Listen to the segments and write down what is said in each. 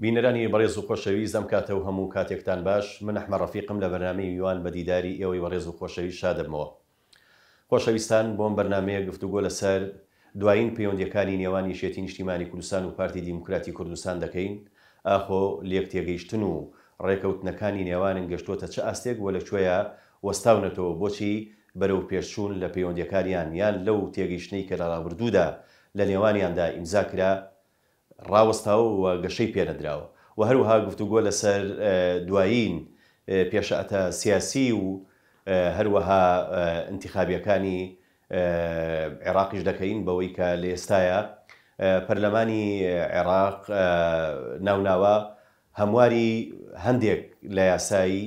بینەرانی بەڕێز و خۆشەویست ئەم کاتە و هەموو کاتێکتان باش. من ئەحمەد ڕەفیقم لە بەرنامەی میوان بە دیداری ئێوەی بەڕێز و خۆشەویست شادەبمەوە. خۆشەویستان، بۆم بەرنامەیە گفتوگۆ لەسەر دوایین پەیوەندیەکانی نێوان یەکێتی نیشتیمانی کوردستان و پارتی دیموکراتی کوردستان دەکەین. ئاخۆ لێک تێگەیشتن و ڕێکەوتنەکانی نێوانن گەشتوتە چه ئاستێک وە لەکوێیە وەستاونەتەوە بۆچی بەرەو پێشچوون لە پەیوەندیەکانیان یان لەو تێگەیشتنەی کە لە ڕابردوودا لە نێوانیاندا ئیمزا کرا ڕاوەستاوە و گەشەی پێنەدراوە و هەروەها گفتوگۆ لەسەر دوایین پێشەعەتە سیاسی و هەروەها انتیخابیەکانی عێراقیش دەکەین بەوەی کە لە ئێستایە پەرلەمانی عێراق ناوناوە هەمواری هەندێک لە یاسایی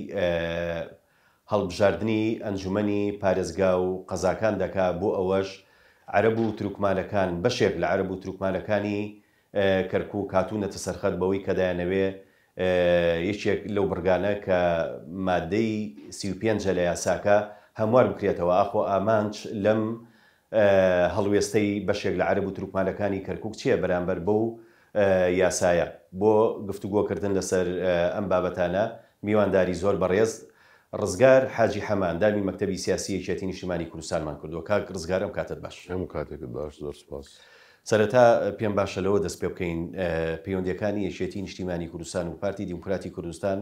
هەڵبژاردننی ئەنجومەنی پارێزگا و قەزاکان دەکا بۆ ئەوەش عەرەب و تروکمانەکان بەشێک لە عەرەب و تروکمانەکانی کەرکووک هاتوونەتە سەرخەت بەوەی کە دایانەوێ یەکێک لەو بڕگانە کە مادەی 35 لە یاساکە هەموار بکرێتەوە. ئاخۆ ئامانج لەم هەڵوێستەی بەشێک لە عەرەب و تروکمانەکانی کەرکووک چییە بەرامبەر بەو یاسایە؟ بۆ گفتوگۆکردن لەسەر ئەم بابەتانە میوانداری زۆر بەڕێز ڕزگار حاجی حەمان دامی مەکتەبی سیاسی یەکێتی نیشتیمانی کوردستانمان کردووە. کاک ڕزگار، ئەم کاتت باش. هەموو کاتێکت باش، زۆر سپاس. سەرەتا پێم باشە لەوە دەست پێ بکەین پەیوەندیەکانی یەکێتی نیشتیمانی کوردستان و پارتی دیموکراتی کوردستان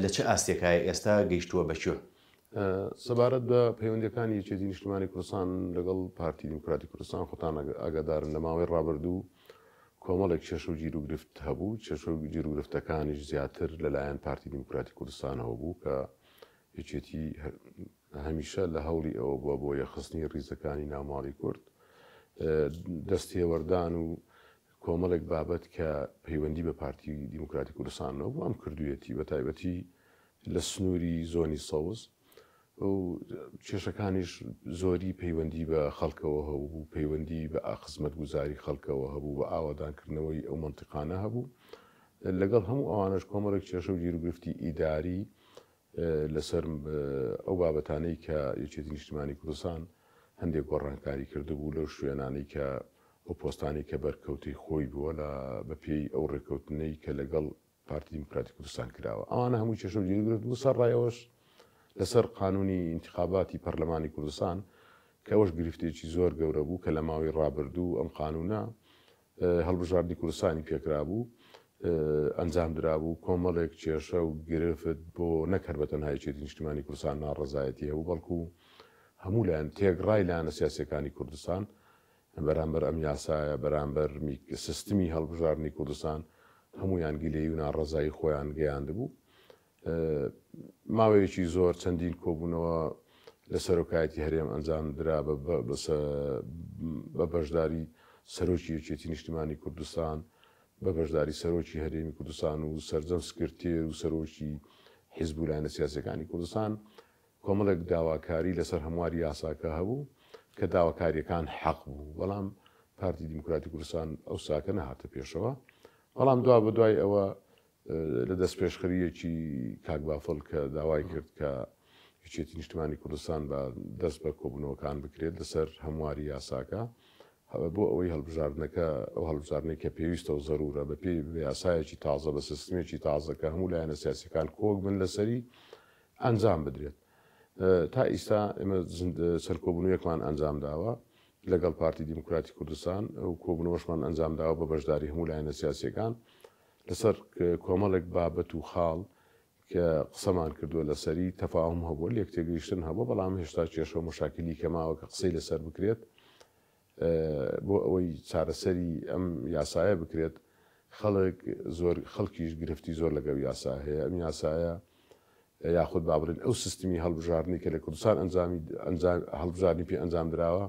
لە چه ئاستێکایە ئێستا گەیشتووە بەکوێ؟ سەبارەت بە پەیوەندیەکانی یەکێتی نیشتیمانی کوردستان لەگەڵ پارتی دیموکراتی کوردستان خۆتان ئاگادارن لە ماوەی ڕابردوو کۆمەڵێک چێشە و گیر و گرفت هەبوو. چێشە و گیر و گرفتەکانیش زیاتر لەلایەن پارتی دیموکراتی کوردستانەوە بوو کە یەکێتی هەمیشە لە هەوڵی ئەوە بووە بۆ یەخستنی ڕیزەکانی ناوماڵی کورد، دەستێوەردان و کۆمەڵێک بابەت کە پەیوەندی بە پارتی دیموکراتی کوردستانەوە بۆ ئەم کردوویەتی بە تایبەتی لە سنووری زۆنی سەوز و کێشەکانیش زۆری پەیوەندی بە خەڵکەوە هەبوو، پەیوەندی بە خزمەتگوزاری خەڵکەوە هەبوو، بە ئاوادانکردنەوەی ئەو منتیقانە هەبوو. لەگەڵ هەموو ئەوانش کۆمەڵێک کێشە و گیر و گرفتی ئیداری لەسەر ئەو بابەتانەی کە یەکێتی نیشتیمانی کوردستان هەندێک گۆڕانکاری کردبوو لەو شوێنانەی کە ئەو پۆستانی کە بەرکەوتی خۆی بووە لە بەپێی ئەو ڕێکەوتنەی کە لەگەڵ پارتی دیموکراتی کوردستان کراوە. ئەوانە هەمووی کێشە و گیر بوو. سەرڕایەوەش لەسەر قانونی انتخاباتی پەرلەمانی کوردستان کە ئەوەش گرفتێکی زۆر گەورە بوو کە لە ماوەی ڕابردوو ئەم قانونە هەڵبژاردننی کوردستانی پێکرا بوو، ئەنجام درابوو. کۆمەڵێک کێشە و گرفت بۆ نەکرد بە تەنها یەکێتی نیشتیمانی کوردستان ناڕەزایەتی هەبوو، بەڵکو هەموو لایەن تێگڕای لایەنە سیاسیەکانی کوردستان بەرامبەر ئەم یاسایە، بەرامبەر سیستمی هەڵبژاردننی کوردستان هەمویان گیلەیی و ناڕەزایی خۆیان گەیاندبوو. ماوەیەکی زۆر چەندین کۆبوونەوە لە سەرۆکایەتی هەرێم ئەنجام درا بە بەشداری سەرۆکی یەکێتی نیشتیمانی کوردستان، بە بەشداری سەرۆکی هەرێمی کوردستان و سەرجەم سکرتێر و سەرۆکی حیزب و لایەنە سیاسیەکانی کوردستان. کۆمەڵێک داواکاری لەسەر هەمواری یاساکە هەبوو کە داواکاریەکان حەق بوو، بەڵام پارتی دیموکراتی کوردستان ئەو ساکە نەهاتە پێشەوە. بەڵام دوا بە دوای ئەوە لە دەست پێشخەریەکی کاک بافڵ کە داوای کرد کە یەکێتی نیشتیمانی کوردستان بە دەست بە کۆبوونەوەکان بکرێت لەسەر هەمواری یاساکە بۆ ئەوەی هەڵبژاردنەکە ئەو هەڵبژاردنەی کە پێویستە و زەرورە بە پێی یاسایەکی تازە بە سیستمێکی تازەکە هەموو لایەنە سیاسیەکان کۆک بن لەسەری ئەنجام بدرێت. تا ئیستا ئێمە سەرکۆبوونەوەیەکمان ئەنجام داوە لەگەڵ پارتی دیموکراتی کوردستان، ئەو کۆبوونەوەشمان ئەنجام داوە بە بەشداری هەموو لایەنە سیاسیەکان لەسەر کۆمەڵێک بابەت و خاڵ کە قسەمان کردووە لەسەری تەفاهم هەبووە، لێک تێگەیشتن هەبووە، بەڵام هێشتا کێشە و مشاکلی کەماوە کە قسەی لەسەر بکرێت بۆ ئەوەی چارەسەری ئەم یاسایە بکرێت. خەڵکیش گرفتی زۆر لەگەڵ یاسا هەیە. ئەم یاسایە یاخود بابرن ئەو سیستمی هەڵبژاردننی کە لە کوردستان هەڵبژاردننی پێ ئەنجام درراوە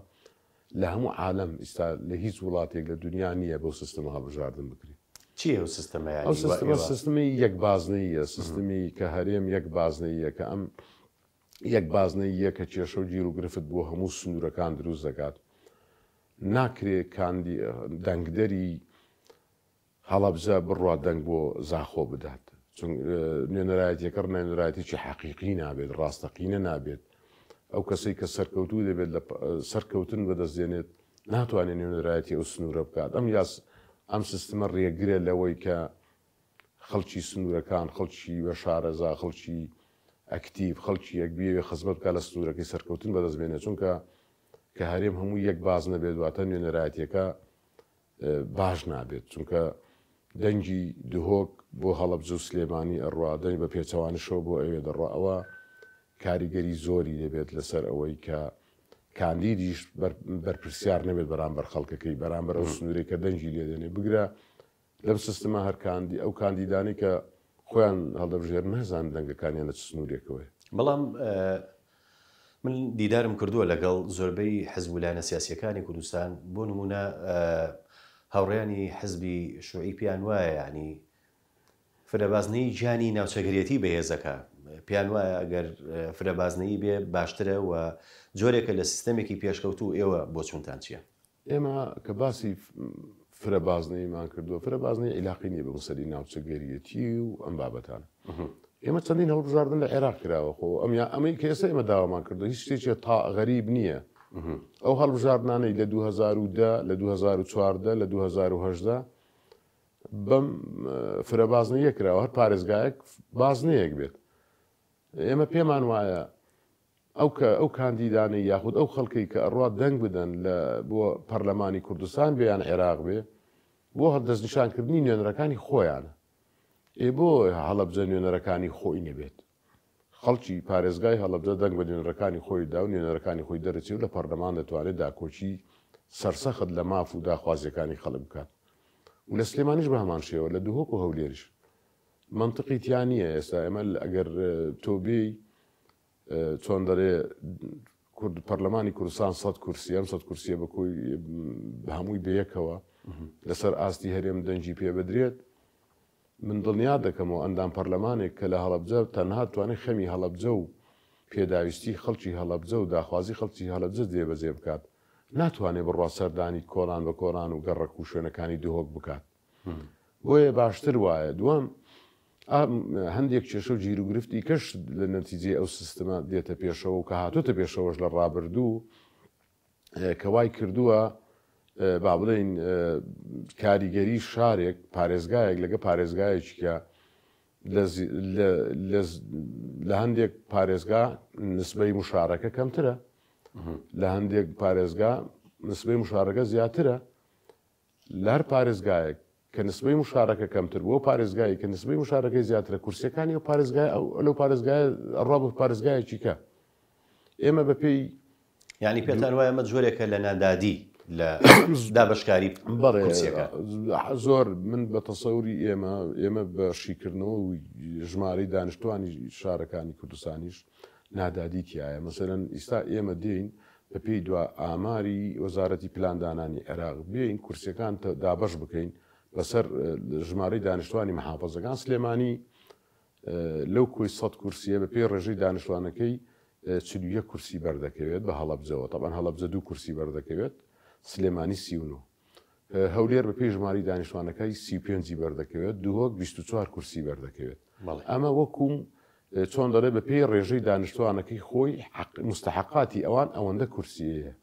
لە هەموو عالەم ئیستا لە هیچ وڵاتێک لە دنیا نییە بەو سیستم هەڵبژاردن بکرێت. چیە ئەو سیستەمە؟ ئەو سیستمی یەک بازنەیە، سیستمی کە هەرێم یەک بازنەیە کە ئەم یەک بازنەیە کە کێشە و گیر و گرفت بۆ هەموو سنوورەکان دروست دەکات. ناکرێت دەنگدەری هەڵەبجە بڕوا دەنگ بۆ زاخۆ بدات، چون نوێنەرایەتیەکە نوێنەرایەتێکی حەقیقی نابێت، ڕاستەقینە نابێت. ئەو کەسەی کە سەرکەوتوو دەبێت لە سەرکەوتن بەدەستێنێت ناتوانێت نوێنەرایەتی ئەو سنوورە بکات. ئەم سیستمە ڕێگرێت لەوەی کە خەڵکی سنوورەکان خەڵکی بە شارەزا خەڵکی ئەکتیڤ خەڵکی یەکبیێ خزمەت بکات لە سنوورەکەی سەرکەوتن بەدەستبێنێت چونکە کە هەرێم هەموو یەک باز نەبێت واتە نوێنەرایەتیەکە باش نابێت چونکە دەنگی دهۆک بۆ هەڵەبجە و سلێمانی ئەڕوا دەنگ بە پێچەوانیشەوە بۆ ئەوێ دەڕوا ئەوە کاریگەری زۆری دەبێت لەسەر ئەوەی کە کاندیدیش بەرپرسیار نەبێت بەرامبەر خەڵکەکەی بەرامبەر ئەو سنوورەی کە دەنگی لێدێنێ بگرە لەم سیستەما هەرکاندی ئەو کاندیدانی کە خۆیان هەڵدەبژێر نەزان دەنگەکانیان لە سنوورێکەوەی بەڵام من دیدارم کردووە لەگەڵ زۆربەی حزبولانە سیاسیەکانی کوردستان بۆ نمونە هاوڕێیانی حزبی شوعی پیان وایە ینی فرەبازنەی گیانی ناوچەگرێتی بەهێزەکە پیان وایە ئەگەر فرەبازنەی بێ باشترە و جۆرێکە لە سیستەمێکی پێشکەوتو ئێوە بۆ چونتان چییە؟ ئێمە کە باسی فرەبازنەیمان کردووە فرەبازنەی عیلاقی نیە بە مەسەری ناوچەگەریەتی و ئەم بابەتانە ئێمە چەندین هەڵبژاردن لە عێراق کراوە خۆ ئەمەی کە ئێستا ئێمە داوامان کردو هیچ شتێکی تا غەریب نییە ئەو هەڵبژاردنانەی لە 2010 لە 2014 لە 2010 بەم فرەبازنەیە کراوە هەر پارێزگایەک بازنەیەک بێت ئێمە پێمان وایە ئەو کاندیدانەی یاخود ئەو خەڵکی کە ئەڕات دەنگ بدەن بۆ پەرلەمانی کوردستان بێیان عێراق بێ بۆ هەڵدەستنیشانکردنی نوێنەرەکانی خۆیانە بۆ هەڵەبجە نوێنەرەکانی خۆی نەبێت خەڵکی پارێزگای هەڵەبجە دەنگ بە نوێنەرەکانی خۆی دا و نوێنەرەکانی خۆی دەرەچێ و لە پەرلەمان دەتوانێت داکۆچی سەرسەخت لە ماف و داخوازیەکانی خەڵک بکات و لە سلێمانیش بە هەمان شێوە لە دووهۆک و هەولێریش منطقی تیان نییە ئێستا ئێمە ئەگەر تۆبێی چۆن دەرێ پەرلەمانی کوردستان 100 کورسی ئەم 100 کورسیە بەکۆی هەمووی بەیەکەوە لەسەر ئاستی هەرێم دەنجی پێ بدرێت من دڵنیا دەکەمەوە ئەندام پەرلەمانێک کە لە هەڵەبجە تەنها توانێت خەمی هەڵەبجە و پێداویستی خەڵکی هەڵەبجە و داخوازی خەڵکی هەڵەبجە جێبەجێ بکات ناتوانێت بڕوا سەردانی کۆران بە کۆران و گەڕک و شوێنەکانی دهۆک بکات بۆیە باشتر وایە دووەم هەندێک کێشە و گیر و گرفتی کەش لە نەتیجێ ئەو سیستەمە دێتە پێشەوە و کە هاتوۆتە پێشەوەش لە ڕابردوو کە وای کردووە با بڵێن کاریگەری شارێک پارێزگایەک لەگە پارێزگایەکی کە لە هەندێک پارێزگا نسبەی مشارەکە کەمترە لە هەندێک پارێزگا نسبەی مشارەکە زیاترە لە هەر پارێزگایەک کە نسبەی مشارەکە کەمتر بۆ پارێزگایی کە نسبەی مشارەکەی زیاترە کورسەکانی و پارێزگای لەو پارێزگای ئەڕوا بە پارێزگایەکی کە ئێمە بەپێی یعنی پێتان وایە ئەمە جۆرێکە لە نادادی لە دابشکاری کورسیەکە زۆر من بە تەسەوری ئێمە بە شیکردنەوە و ژمارەی دانیشتوانی شارەکانی کوردستانیش نادادی تایە مەسەرەن ئیستا ئێمە دێین بەپێی دو ئاماری وەزارەتی پلاندانانی عێراق بێین کورسەکان دابەش بکەین بەسەر ژمارەی دانیشتوانی مەحافەزەکان سلێمانی لەو کۆی 100 کورسیە بە پێی ڕێژەی دانیشتوانەکەی 41 کورسی بەردەکەوێت بە هەڵەبجەوە تەبەن هەڵەبجە 2 کورسی بەردەکەوێت سلێمانی 39 هەولێر بە پێی ژماری دانیشتوانەکەی 35 بەردەکەوێت دووەک 24 کورسی بەردەکەوێت ئەمە وەکوم چۆن دەڵێ بە پێی ڕێژەی دانیشتوانەکەی خۆی مستحقاتی ئەوان ئەوەندە کورسیەیە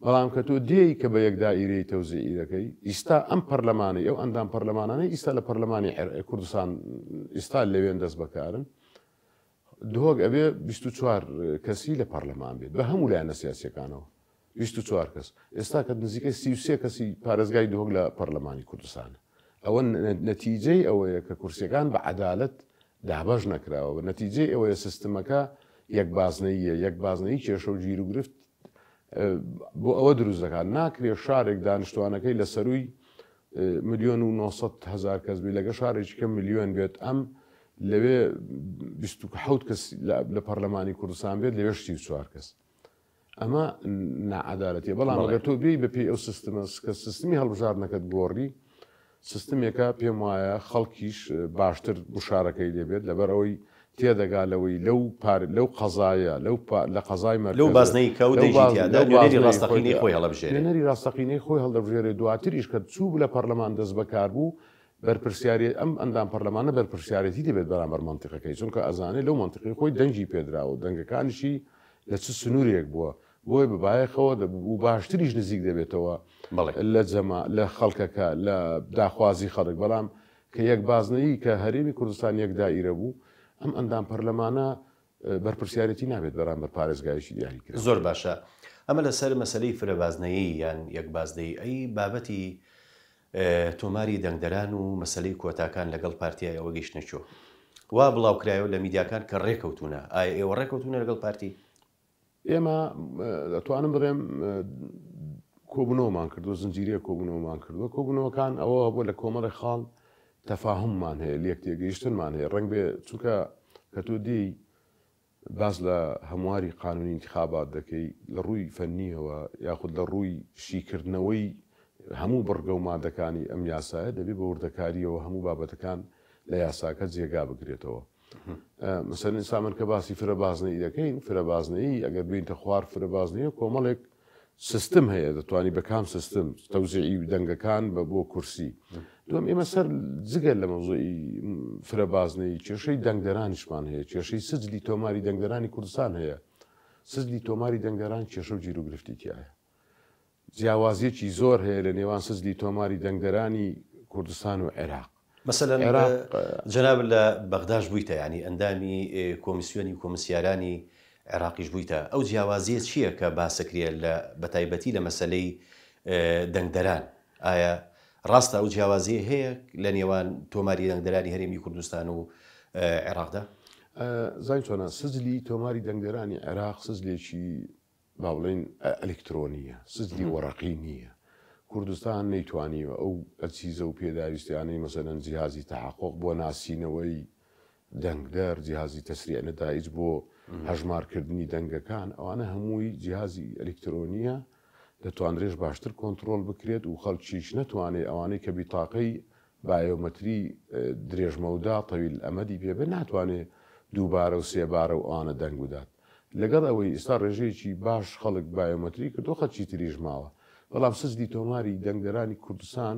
بەڵام کە تۆ دێی کە بە یەک دائیرەی تەوزیعیرەکەی ئیستا ئەم پەرلەمانی ئەو ئەندام پەرلەمانانەی ئیستا لە پەرلەمانی کوردستان ئیستا لەوێن دەست بەکارن دهۆک ئەبێ 24 کەسی لە پەرلەمان بێت بە هەموو لایەنە سیاسیەکانەوە 24 کەس ئێستا کە نزیکەی 33 کەسی پارێزگای دهۆک لە پەرلەمانی کوردستانە ئەوە نەتیجەی ئەوەیە کە کورسیەکان بە عەدالەت دابەش نەکراوە نەتیجەی ئەوەیە سیستەمەکە یەک بازنەیە یەک بازنەی کێشە و گیر و گرفت بۆ ئەوە دروست دەکات ناکرێت شارێک دانیشتوانەکەی لە سەروی 1,900,000 کەس بێت لەگە شارێکی کە ملیۆن بێت ئەم لەوێ 27 کەس لە پەرلەمانی کوردستان بێت لەوێ 34 کەس ئەمە نەعەدالەتیە بەڵام ئەگەر تۆ بێی بەپێی ئەو سیستەمە کە سیستمی هەڵبژاردنەکەت گۆڕی سیستمێکە پێم وایە خەڵکیش باشتر مشارەکەی دەبێت لەبەرەوەی تێدەگالەوەی لەو قەزایە لە قەزای مەرکەز لەو بازنەی کەوتێری ڕاستەقینەی خۆی هەڵەبژێرێت نێری ڕاستەقینەی خۆی هەڵدەبژێرێت دواتریش کە چوو لە پەرلەمان دەست بەکار بوو بەرپرسیاری ئەم ئەندام پەرلەمانە بەرپرسیارەتی دەبێت بەرامبەر منتیقەکەی چونکە ئەزانێت لەو منتیقی خۆی دەنجی پێدراوە دەنگەکانیشی لە چ سنوورێک بووە بۆی ببایەخەوە و باشتریش نزیک دەبێتەوە لە جەما لە خەڵکەکە لە داخوازی خەڵک بەڵام کە یەک بازنەیی کە هەرێمی کوردستان یەک دائیرە بوو ئەم ئەندام پەرلەمانە بەرپرسیارەتی نابێت بەرامبەر پارێزگایشی دیاری کرد. زۆر باشە. ئەمە لەسەر مەسلەی فرەبازنەیی یان یەک بازدەی ئەی بابەتی تۆماری دەنگدەران و مەسلەی کۆتاکان لەگەڵ پارتیای ئەوە گەیشت نەچوو وا بڵاوکرایەوە لە میدیاکان کە ڕێکەوتونە ئایا ئێوە ڕێکەوتونە لەگەڵ پارتی؟ ئێمە دەتوانم بڵێم کۆبوونەوەمان کردو زنجیرە کۆبوونەوەمان کردووە کۆبوونەوەکان ئەوە بۆ لە کۆمەڵی خاڵ تەفاهممان هەیە لێک تێگەیشتنمان هەیە ڕنگ بێ چونکە کە تۆ دی باز لە هەمواری قانونی انتخابات دەکەی لە ڕووی فەنیەوە یاخود لە ڕووی شیکردنەوەی هەموو بڕگە و مادەکانی ئەم یاسایە دەبێت بە وردەکاریەوە هەموو بابەتەکان لە یاساکە جێگا بگرێتەوە. مەسەن ئێستا کە باسی فرەبازنەی دەکەین فرەبازنەی ئەگەر بینتە خوار فرەبازنەیە کۆمەڵێک سیستم هەیە دەتوانانی بەکام سیستم تەوزیعی دەنگەکان بە بۆ کورسی. دوم ئێمە سەر جگەر لە مەوزوعی فرەبازنەی کێشەی دەنگدەرانیشمان هەیە کێشەی سجلی تۆماری دەنگدەرانی کوردستان هەیە. سجلی تۆماری دەنگدەران کێشە و گیر و گرفتیایە. جیاوازیەکی زۆر هەیە لە نێوان سجلی تۆماری دەنگدەرانی کوردستان و عێراق. مثلا جناب لە بەغداش بوویتە ینی ئەندامی کۆمیسیۆنی کۆمسیارانی عێراقیش بوویتە ئەو جیاوازیە چییە کە باسەکرێ لە بەتایبەتی لە مەسلەی دەنگدەران ئایا ڕاستە ئەو جیاوازیە هەیە لە نێوان تۆماری دەنگدەرانی هەرێمی کوردستان و عێراقدا؟ زای چۆنە سجلی تۆماری دەنگدەرانی عێراق سجلێکی با بڵێن ئەلکترۆنیە سجلی وەرەقی نییە. کوردستان نەیتوانیوە ئەو ئەچیزە و پێداویستیانەی مەسەلەن جیهازی تەحقق بۆ ناسینەوەی دەنگدەر جیهازی تەسریع نەتایج بۆ هەژمارکردنی دەنگەکان ئەوانە هەمووی جیهازی ئەلکترۆنیە دەتوانرێش باشتر کۆنتترۆل بکرێت و خەڵکیش نەتوانێت ئەوانەی کە بیتاقەی بایۆمەتری درێژمەودا تەویل ئەمەدی پێبێت ناتوانێت دووبارە و سێبارە و ئەوانە دەنگ بدات. لەگەڵ ئەوەی ئێستا ڕێژەیەکی باش خەڵک بایۆمەتری کردو خەڵکی تریش ماوە. بەڵام سزلی تۆماری دەنگدەرانی کوردستان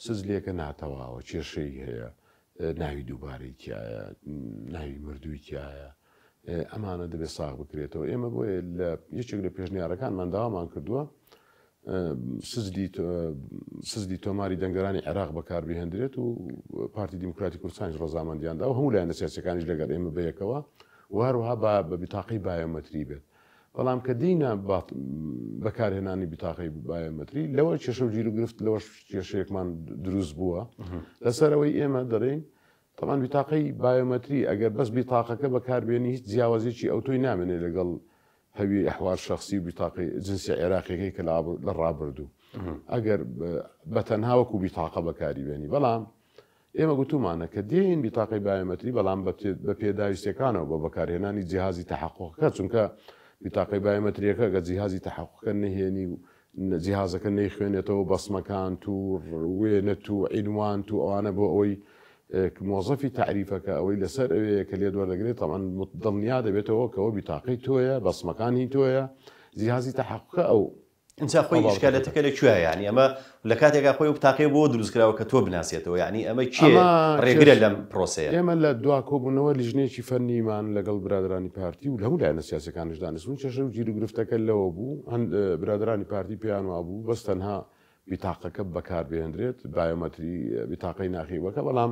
سزلێکە ناتەواوە کێشەی هەیە ناوی دووبارەی تایە ناوی مردووی تایە ئەمانە دەبێت ساغ بکرێتەوە. ئێمە بۆیە لە یەکێک لە پێشنیارەکانمان داوامان کردووە سزلی تۆماری دەنگدەرانی عێراق بەکاربهێنرێت و پارتی دیموکراتی کوردستانیش ڕەزامەندیاندا و هەموو لایەنە سیاسیەکانیش لەگەڵ ئێمە بەیەکەوە و هەروەها بە بیتاقەی بایۆمەتری بێت. بەڵام کە دینە بەکارهێنانی بیتاقەی بایۆمەتری لەوە کێشە و گیر و گرفت لەوە کێشەیەکمان دروست بووە لەسەرەوەی ئێمە دەڕێین تەمان بیتاقەی بایۆمەتری ئەگەر بەس بیتاقەکە بەکاربێنی هیچ جیاوازێکی ئەوتۆی نامێنێت لەگەڵ هەوی ئەحوال شخصی و بیتاقی جنسی عێراقیەکەی کە لە ڕابردوو ئەگەر بەتەنها وەکو بیتاقە بەکاری بێنی. بەڵام ئێمە گوتومانە کە دێن بیتاقی بایۆمەتری بەڵام بە پێداویستەکانەوە بە بەکارهێنانی جیهازی تەحققەکە چونکە بیتاقی بایۆمەتریەکە گە جیهازی تەحققەکە نەهێنی و جیهازەکە نەیخوێنێتەوە بەسمەکان و وێنەت و عینوان و ئەوانە بۆ ئەوەی مۆزەفی تعریفەکە ئەوەی لەسەر ئەوەیە کە لێ دووەردەگرێت تەمان دڵنیا دەبێتەوە کەەوە بیتاقی تۆیە بەسمەکانی تۆیە جیهازی تەحققەکە ئەو ئینجا خۆی ئیشکالەتەکە لەکوێیە ینی ئەمە لە کاتێکا خۆی و بتاقی بۆ دروستکراوە کە تۆ بناسیێتەوە یعنی ئەمە چێ ڕێگرە لەم پرۆسەیە. ئێمە لە دوا کۆبوونەوە لیژنێکی فەنیمان لەگەڵ برادرانی پارتی و هەموو لایەنە سیاسەکانیش دانیستون کێشە و گیر و گرفتەکە لەوە بوو هەند برادرانی پارتی پێیان وا بوو بەس تەنها بیتاقەکە بەکاربهێنرێت بایۆمەتری بیتاقەی ناخیوەکە بەڵام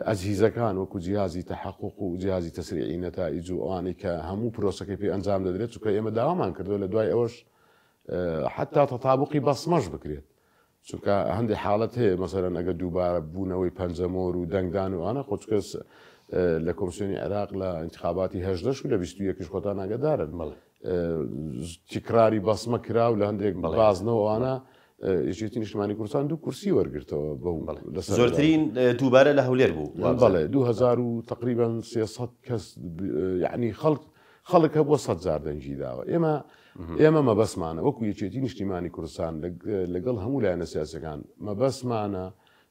ئەجهیزەکان وەکو جیهازی تەحقق و جیهازی تەسریعی نەتائیج و ئەوانەی کە هەموو پرۆسەکەی پێ ئەنجام دەدرێت چونکە ئێمە داوامان کردووە لە دوای ئەوەش حتا تەتابوقی بەسمەش بکرێت چونکە هەندێک حاڵەت هەیە مەسەرەن ئەگە دووبارە بوونەوەی پەنجەمۆر و دەنگدان و ئەانە خۆچکەس لە کۆمسیۆنی عێراق لە انتخاباتی هەژدەش و لە 21 خۆتان ئاگادارن تیکراری بەسمە کرا و لە هەندێک بازنەوە ئەوانە یەکێتی نیشتمانی کوردستان دوو کورسی وەرگرتەوە زۆرترین دووبارە لە هەولێر بوو بەڵێ 2000 و تقریبا 300 کەس یعنی خەڵک بۆ 100,000 دەنگی داوە. ئێمە مەبەسمانە وەکو یەکێتی نیشتیمانی کوردستان لەگەڵ هەموو لایەنە سیاسەکان مەبەسمانە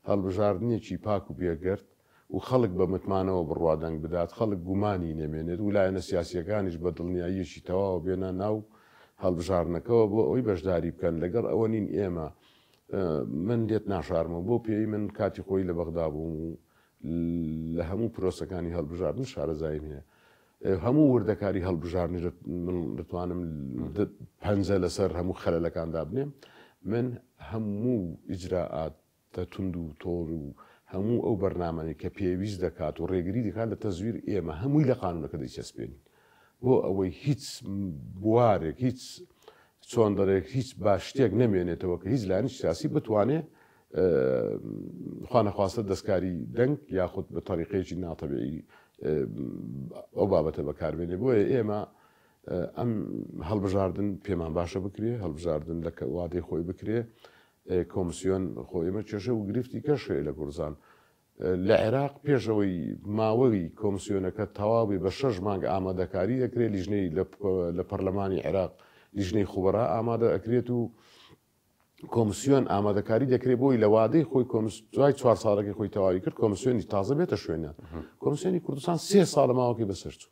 هەڵبژاردنێکی پاک و بێگەرت و خەڵک بە متمانەوە بڕوادەنگ بدات خەڵک گومانی نەمێنێت و لایەنە سیاسیەکانیش بە دڵنیاییەکی تەواو بێنە ناو هەڵبژاردنەکەەوە بۆ ئەوی بەشداری بکەن لەگەڵ ئەوە نین ئێمە من دێت ناشارمە بۆ پێی من کاتی خۆی لە بەغدا بووم و لە هەموو پرۆسەکانی هەڵبژاردن شارەزایم هەیە هەموو وردەکاری هەڵبژارنی دەتوانم پەنجە لەسەر هەموو خەلەلەکاندا بنێم من هەموو ئیجراعات تەتوند و تۆڕ و هەموو ئەو بەرنامەی کە پێویست دەکات و ڕێگری دەکات لە تەزویر ئێمە هەمووی لە قانونەکە دەیچەسپێنین بۆ ئەوەی هیچ بوارێک هیچ چۆندەرێک هیچ باش شتێک نەمێنێتەوە کە هیچ لایەنی سیاسی بتوانێت خوا نەخواستە دەستکاری دەنگ یاخود بە تەریقەیەکی ناتەبیعی ئەو بابەتە بەکاربێنێ بۆیە ئێمە ئەم هەڵبژاردن پێمان باشە بکرێ هەڵبژاردن لە وادەی خۆی بکرێ کۆمسیۆن خۆ ئێمە کێشە و گرفتی کەشێ لە کوردستان لە عێراق پێشەوەی ماوەی کۆمسیۆنەکە تەواوی بە 6 مانگ ئامادەکاری دەکرێت لیژنەی لە پەرلەمانی عێراق لیژنەی خوبەرا ئامادە ئەکرێت و کۆمسیۆن ئامادەکاری دەکرێت بۆی لە وادەی خۆی دوای 4 ساڵەکەی خۆی تەواوی کرد کۆمسیۆنی تازە بێتە شوێنە کۆمسیۆنی کوردستان 3 ساڵە ماوەکەی بەسەرچوو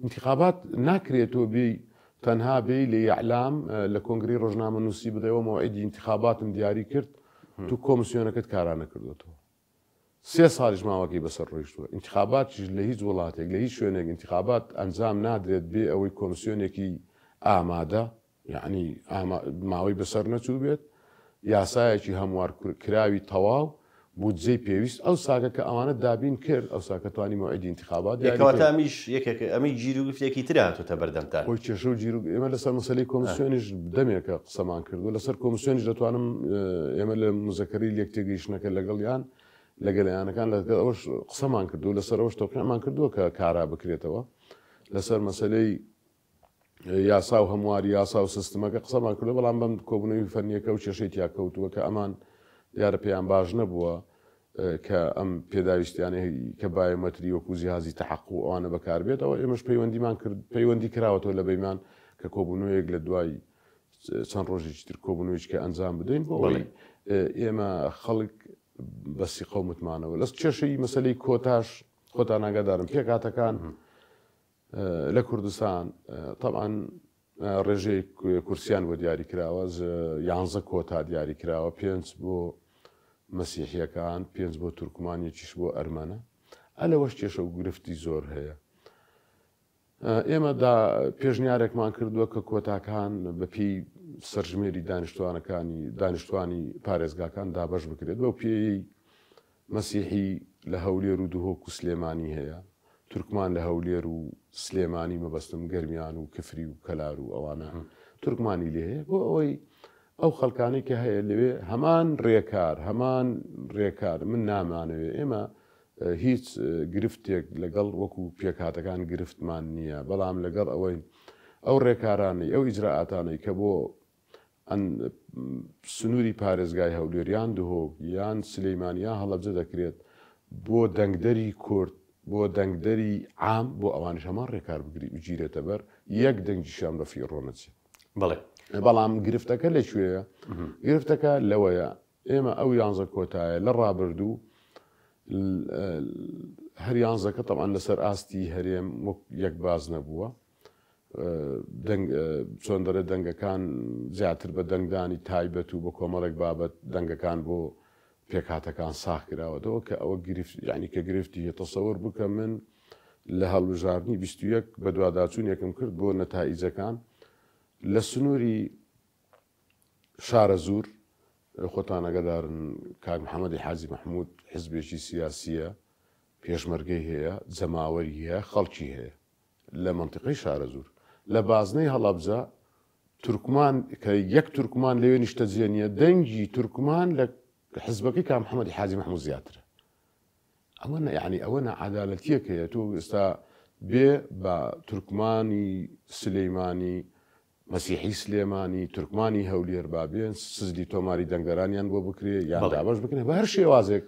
انتخابات ناکرێتەوە بێ تەنها بێ لە یعلام لە کۆنگری ڕۆژنامە نووسی بدەوە مەوعیدی انتخاباتم دیاری کرد تو کۆمسیۆنەکەت کارانە کردوێتەوە 3 ساڵیش ماوەکەی بەسەر ڕۆیشتووە انتخاباتیش لە هیچ وڵاتێک لە هیچ شوێنێک انتخابات ئەنجام نادرێت بێ ئەوەی کۆمسیۆنێکی ئامادە یعنی ماوەی بەسەر نەچوو بێت یاسایەکی هەموار کراوی تەواو بودجەی پێویست ئەو ساکە کە ئەوانە دابین کرد ئەو ساکەتوانی مەوعیدی انتخابات یەکەواتە ئەمیش یەکێک ئەمی گیرروگفتێکی تر هاتووەتە بەردەمتان خۆی کێشە و گیر ئێمە لەسەر مەسەلەی کۆمسیۆنیش دەمێکە قسەمان کردو لەسەر کۆمسیۆنیش دەتوانم ئێمە لە مزەکەری لێک تێگەیشتنەکە لەگەڵیان لەگەلەیانەکان لەگەڵ ئەوش قسەمان کردو لەسەر ئەوش تۆقیعمان کردووە کە کارا بکرێتەوە لەسەر مەسەلەی یاسا و هەمواری یاسا و سیستمەکە قسەمان کردو بەڵام بەم کۆبوونەوەی فەرنیەکە و کێشەی تیا کەوتووە کە ئەمان دیارە پێیان باش نەبووە کە ئەم پێداویستیانەی کە بایۆمەتری وەکو جیهازی تەحەقق و ئەوانە بەکاربێتەوە ئێمەش پەیوەندیمان کرد پەیوەندی کراوەتەوە لە بەیمان کە کۆبوونەوەیەک لە دوای چەند ڕۆژێکی تر کۆبوونەوەیەک کە ئەنجام بدەین بۆ ئەوەی ئێمە خەڵک بەسی قەومتمانەوە لەس کێشەی مەسەلەی کۆتاش خۆتان ئاگادارم پێکاتەکان لە کوردستان طبعاً ڕێژەی کورسیان بۆ دیاری کراوە 11 کۆتا دیاری کراوە 5 بۆ مەسیحیەکان 5 بۆ تورکمانیەکیش بۆ ئەرمەنە ئەلەوەش کێشە و گرفتی زۆر هەیە ئێمە پێشنیارێکمان کردووە کە کۆتاکان بەپی سەرژمێری دانیشتوانی پارێزگاکان دابەش بکرێت بەو پێی مەسیحی لە هەولێر و دوهۆک و سلێمانی هەیە تورکمان لە هەولێر و سلێمانی مەبەستم گەرمیان و کفری و کەلار و ئەوانە تورکمانی لێ هەیە بۆ ئەوەی ئەو خەڵکانی کە هەیە لەوێ هەمان ڕێکار من نامانەوێ ئێمە هیچ گرفتێک لەگەڵ وەکو پێکهاتەکان گرفتمان نییە بەڵام لەگەڵ ئەوەی ئەو ڕێکارانەی ئەو ئیجرراعاتانەی کە بۆ سنووری پارێزگای هەولێریان دهۆک یان سلەیمانیان هەڵەبجە دەکرێت بۆ دەنگدەری کورد بۆ دەنگدەری عام بۆ ئەوانش هەمان ڕێکار بگیرێتە بەر یەک دەنگیشیان بەفی ڕۆنەچێت بەڵام گرفتەکە لەکوێیە گرفتەکە لەوەیە ئێمە ئەو 11 کۆتایە لە ڕابردوو هەر 11ەکە تەمان لەسەر ئاستی هەرێم وەک یەک باز نەبووە چۆن دەرێت دەنگەکان زیاتر بە دەنگدانی تایبەت و بە کۆمەڵێک بابەت دەنگەکان بۆ پێکهاتەکان ساخ کراوەتەوە کە ئەوە یعنی کە گرفتی تەسەوەر بکە من لە هەڵبژاردننی 21 بە دوواداچوون یەکم کرد بۆ نەتائیجەکان لە سنووری شارە زوور خۆتان ئەگەدارن کاک محەممەدی حاجی مەحموود حزبێکی سیاسیە پێشمەرگەی هەیە جەماوەری هەیە خەڵکی هەیە لە منطقەی شارە زوور لە بازنەی هەڵەبجە تورکمان کە یەک تورکمان لەوێ نیشتەجێنیە دەنگی تورکمان لە حزبەکەی کاک محەممەدی حاجی مەحموود زیاترە ئەوە یعنی ئەوە نەعەدالەتیەکەیە تۆ ئێستا بێ بە تورکمانی سلەیمانی مەسیحی سلێمانی تورکمانی هەولێر بابێن سزلی تۆماری دەنگدەرانیان بۆ بکرێ یان دابەش بکرێ بە هەر شێوازێک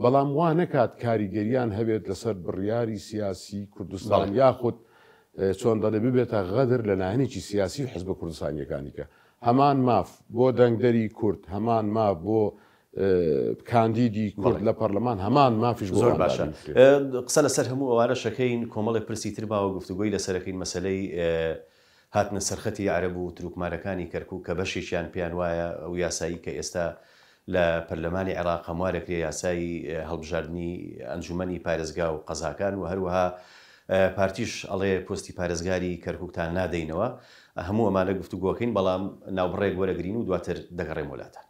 بەڵام وا نەکات کاریگەریان هەبێت لەسەر بڕیاری سیاسی کوردستان یاخود چۆن دەڵێ ببێتە غەدر لە لایەنێکی سیاسی حزبە کوردستانیەکانیکە هەمان ماف بۆ دەنگدەری کورد هەمان ماف بۆ کاندیدی کورد لە پەرلەمان هەمان مافیش زۆر باشە قسە لەسەر هەموو ئەوانە شەکەین کۆمەڵێک پرسی تر باوە گفتوگۆی لەسەرەکەین مەسەلەی هاتنە سەرخەتی عەرەب و تروکمانەکانی کەرکووک کە بەشێکیان پێیان وایە ئەو یاسایی کە ئێستا لە پەرلەمانی عێراق هەموارێک لێ یاسایی هەڵبژاردننی ئەنجومەنی پارێزگا و قەزاکان و هەروەها پارتیش ئەڵێ پۆستی پارێزگاری کەرکووکتان نادەینەوە هەموو ئەمانە گفتوگۆکەین بەڵام ناوبڕێک وەرەگرین و دواتر دەگەڕێم وڵاتە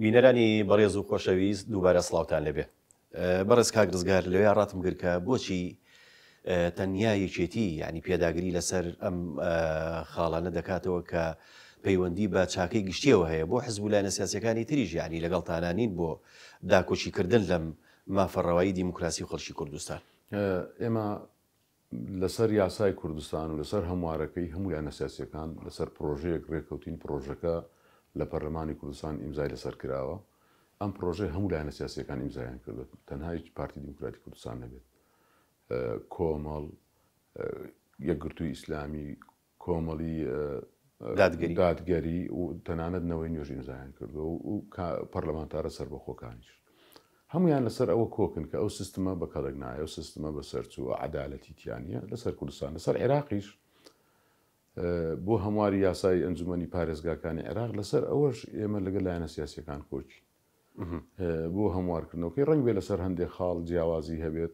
بینەرانی بەڕێز و خۆشەویست دووبارە سڵاوتان لەبێ. بەڕێز کاک ڕزگار لەوێ ڕاتم کرد کە بۆچی تەنیا یەکێتی ینی پێداگری لەسەر ئەم خاڵانە دەکاتەوە کە پەیوەندی بە چاکەی گشتیەوە هەیە بۆ حزبولایەنە سیاسەکانی تریژ ینی لەگەڵ تانانین بۆ داکۆچیکردن لەم مافەڕەوایی دیموکراسی و خەڵکی کوردستان. ئێمە لەسەر یاسای کوردستان و لەسەر هەموارەکەی هەموویانە سیاسەکان لەسەر پرۆژەیەک ڕێککەوتین پرۆژەکە لە پەرلەمانی کوردستان ئیمزای لەسەر کراوە. ئەم پرۆژه هەموولایەنە سیاسەکان ئیمزایان کردوێت تەنها هیچ پارتی دیموکراتی کوردستان نەبێت. کۆمەڵ یەکگرتووی ئیسلامی کۆمەڵی دادگەری و تەنانەت نەوەی نوێژ ئیمزایان کردو و پەرلەمانتارە سەربەخۆکانیش هەمویان لەسەر ئەوە کۆکن کە ئەو سیستمە بەکەڵک نایە و سیستمە بە سەرچوو عەدالەتی تیانە لەسەر کوردستان لەسەر عێراقیش بۆ هەمواری یاسای ئەنجومەنی پارێزگاکانی عێراق لەسەر ئەوەش ئێمە لەگەڵ لایەنە سیاسیەکان کۆچی بۆ هەموارکردنەوەکەی ڕەنگ بێ لەسەر هەندێک خاڵ جیاوازی هەبێت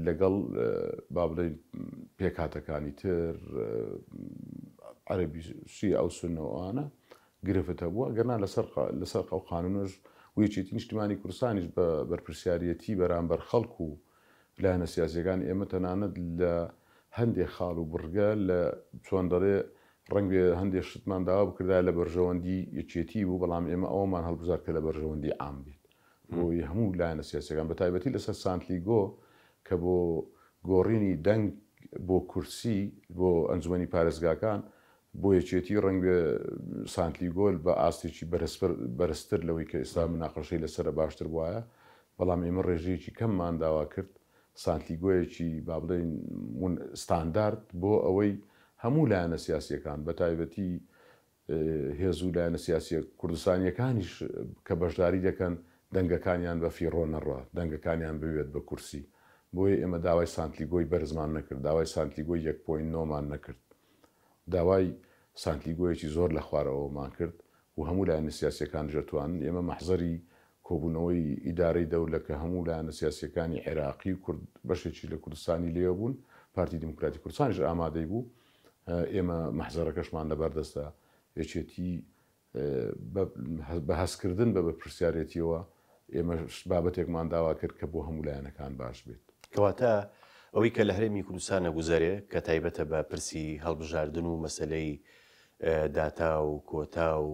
لەگەڵ با بڵێن پێکهاتەکانی تر عەرەبی شی ئەو سونەوەوانە گرفتە بووە گەرنا لەسەر ئەو قانونەش ویەکێتی نیشتیمانی کوردستانیش بە بەرپرسیارەتی بەرامبەر خەڵکو و لایەنە سیاسیەکان ئێمە تەنانەت لە هەندێک خاڵ و بڕگە لە چۆن دەڵێ ڕەنگ هەندێک شتمان داوا بکردا لە بەرژەوەندی یەکێتی بوو بەڵام ئێمە ئەومان هەڵبژار کە لە بەرژەوەندی عام بێت بۆی هەموو لایەنە سیاسیەکان بە تایبەتی لەسەر سانتلیگۆ کە بۆ گۆڕینی دەنگ بۆ کورسی بۆ ئەنجومەنی پارێزگاکان بۆ یەکێتی ڕەنگ سانتلیگۆل بە ئاستێکی بەرزتر لەوەی کە ئێستا مناقەشەی لەسرە باشتر وایە بەڵام ئێمە ڕێژەیەکی کەممان داوا کرد سانتلیگۆیەکی با بڵێن ستاندارد بۆ ئەوەی هەموو لایەنە سیاسیەکان بە تایبەتی هێز و لایەنە سیاسی کوردستانیەکانیش کە بەشداری دەکەن دەنگەکانیان بە فیڕۆ نەڕوا دەنگەکانیان بوێت بە کورسی بۆیە ئێمە داوای سانتلیگۆی بەرزمان نەکرد داوای سانتلیگۆی 1.9مان نەکرد داوای سانتلیگۆیەکی زۆر لە خوارەوەمان کرد و هەموو لایەنە سیاسیەکان ژەتوان ئێمە مەحزەری کۆبوونەوەی ئیدارەی دەوڵەکە هەموو لایەنە سیاسیەکانی عێراقی و کورد بەشێکی لە کوردستانی لێ بوون پارتی دیموکراتی کوردستانیش ئامادەی بوو ئێمە مەحزەرەکەشمان لەبەردەستە یەکێتی بە هەستکردن بە پرسیارەتیەوە ئێمە بابەتێکمان داوا کرد کە بۆ هەموو لایەنەکان باش بێت کەواتە ئەوەی کە لە هەرێمی کوردستانە گوزارێ کە تایبەتە بە پرسی هەڵبژاردن و مەسلەی داتا و کۆتا و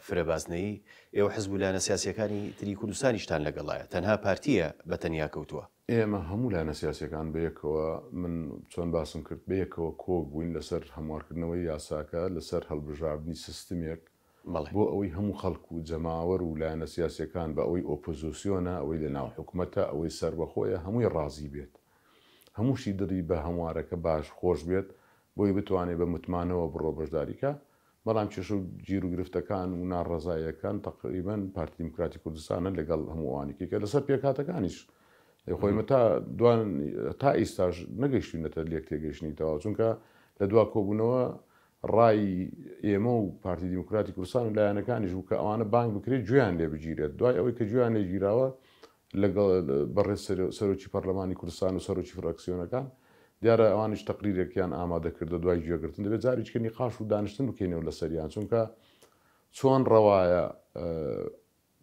فرەبازنەی ئێوە حزب لایەنە سیاسیەکانی تری کوردستانیشتان لەگەڵایە تەنها پارتیە بە تەنیا کەوتووە ئێمە هەموو لایەنە سیاسیەکان بەیەکەوە من چۆن باسم کرد بەیەکەوە کۆک بووین لەسەر هەموارکردنەوەی یاساکە لەسەر هەڵبژاردننی سیستمێک بۆ ئەوەی هەموو خەڵکو و جەماوەر و لایەنە سیاسیەکان بە ئەوەی ئۆپۆزیسیۆنە ئەوەی لە ناو حکوومەتە ئەوەی سەربەخۆیە هەمووی ڕازی بێت هەمووشی دڵی بە هەموارەکە باش خۆش بێت بۆی بتوانێت بە متمانەوە بڕۆ بەشداریکە بەڵام چێش و گیر و گرفتەکان و ناڕەزایەکان تقریبان پارتی دیموکراتی کوردستانە لەگەڵ هەمووانێکی کە لەسەر پێکاتەکانیش خۆیمە تا ئیستاژ نەگەیشتوینەتە لێک تێگەیشتنیتەوە چونکە لە دوا کۆبوونەوە ڕای ئێمە و پارتی دیموکراتی کوردستان و لایەنەکانیش و کە ئەوانە بانگ بکرێت گویان لێ بگیرێت دوای ئەوەی کە گویان لێگیراوە لەگەڵ بەڕێز سەرۆکی پەرلەمانی کوردستان و سەرۆکی فراکسیۆنەکان دیارە ئەوانش تەقریرێکیان ئامادەکردە دوای گوێگرتن دەبێت جاریچکردنی قاش و دانیشتن بکەینەوە لە سەریان چونکە چۆن ڕەوایە